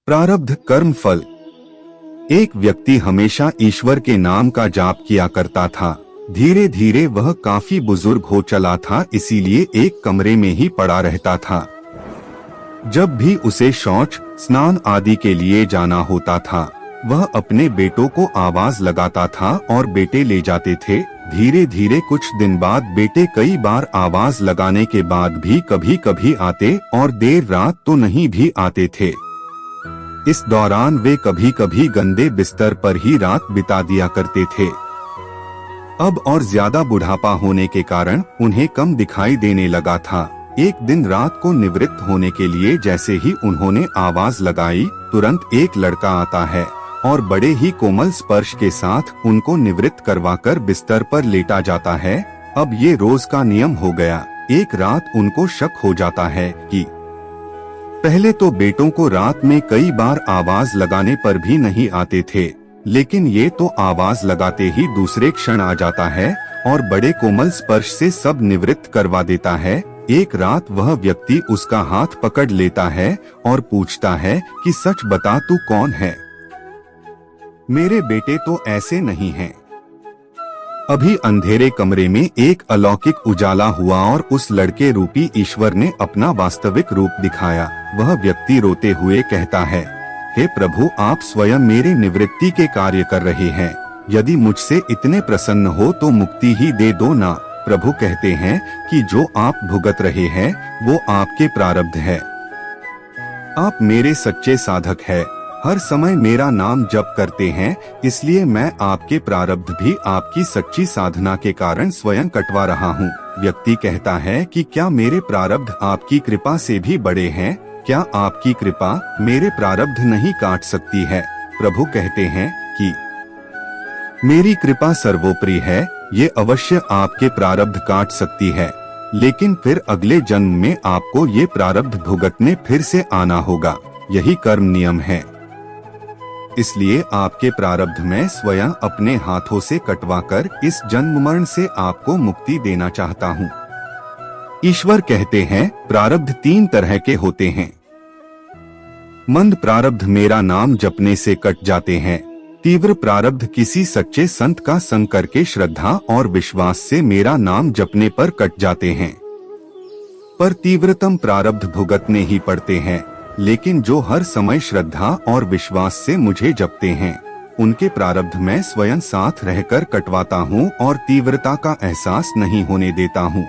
प्रारब्ध कर्म फल। एक व्यक्ति हमेशा ईश्वर के नाम का जाप किया करता था। धीरे धीरे वह काफी बुजुर्ग हो चला था, इसीलिए एक कमरे में ही पड़ा रहता था। जब भी उसे शौच, स्नान आदि के लिए जाना होता था, वह अपने बेटों को आवाज लगाता था और बेटे ले जाते थे। धीरे धीरे कुछ दिन बाद बेटे कई बार आवाज लगाने के बाद भी कभी कभी आते और देर रात तो नहीं भी आते थे। इस दौरान वे कभी कभी गंदे बिस्तर पर ही रात बिता दिया करते थे। अब और ज्यादा बुढ़ापा होने के कारण उन्हें कम दिखाई देने लगा था। एक दिन रात को निवृत्त होने के लिए जैसे ही उन्होंने आवाज लगाई, तुरंत एक लड़का आता है और बड़े ही कोमल स्पर्श के साथ उनको निवृत्त करवाकर बिस्तर पर लेटा जाता है। अब ये रोज का नियम हो गया। एक रात उनको शक हो जाता है कि पहले तो बेटों को रात में कई बार आवाज लगाने पर भी नहीं आते थे, लेकिन ये तो आवाज लगाते ही दूसरे क्षण आ जाता है और बड़े कोमल स्पर्श से सब निवृत्त करवा देता है। एक रात वह व्यक्ति उसका हाथ पकड़ लेता है और पूछता है कि सच बता, तू कौन है? मेरे बेटे तो ऐसे नहीं हैं। अभी अंधेरे कमरे में एक अलौकिक उजाला हुआ और उस लड़के रूपी ईश्वर ने अपना वास्तविक रूप दिखाया। वह व्यक्ति रोते हुए कहता है, हे प्रभु, आप स्वयं मेरे निवृत्ति के कार्य कर रहे हैं। यदि मुझसे इतने प्रसन्न हो तो मुक्ति ही दे दो ना। प्रभु कहते हैं कि जो आप भुगत रहे हैं वो आपके प्रारब्ध है। आप मेरे सच्चे साधक हैं, हर समय मेरा नाम जप करते हैं, इसलिए मैं आपके प्रारब्ध भी आपकी सच्ची साधना के कारण स्वयं कटवा रहा हूँ। व्यक्ति कहता है कि क्या मेरे प्रारब्ध आपकी कृपा से भी बड़े हैं? क्या आपकी कृपा मेरे प्रारब्ध नहीं काट सकती है? प्रभु कहते हैं कि मेरी कृपा सर्वोपरि है, ये अवश्य आपके प्रारब्ध काट सकती है, लेकिन फिर अगले जन्म में आपको ये प्रारब्ध भुगतने फिर से आना होगा। यही कर्म नियम है। इसलिए आपके प्रारब्ध में स्वयं अपने हाथों से कटवाकर इस जन्म मरण से आपको मुक्ति देना चाहता हूँ। ईश्वर कहते हैं, प्रारब्ध तीन तरह के होते हैं। मंद प्रारब्ध मेरा नाम जपने से कट जाते हैं। तीव्र प्रारब्ध किसी सच्चे संत का संग करके श्रद्धा और विश्वास से मेरा नाम जपने पर कट जाते हैं। पर तीव्रतम प्रारब्ध भुगतने ही पड़ते हैं, लेकिन जो हर समय श्रद्धा और विश्वास से मुझे जपते हैं, उनके प्रारब्ध में स्वयं साथ रहकर कटवाता हूँ और तीव्रता का एहसास नहीं होने देता हूँ।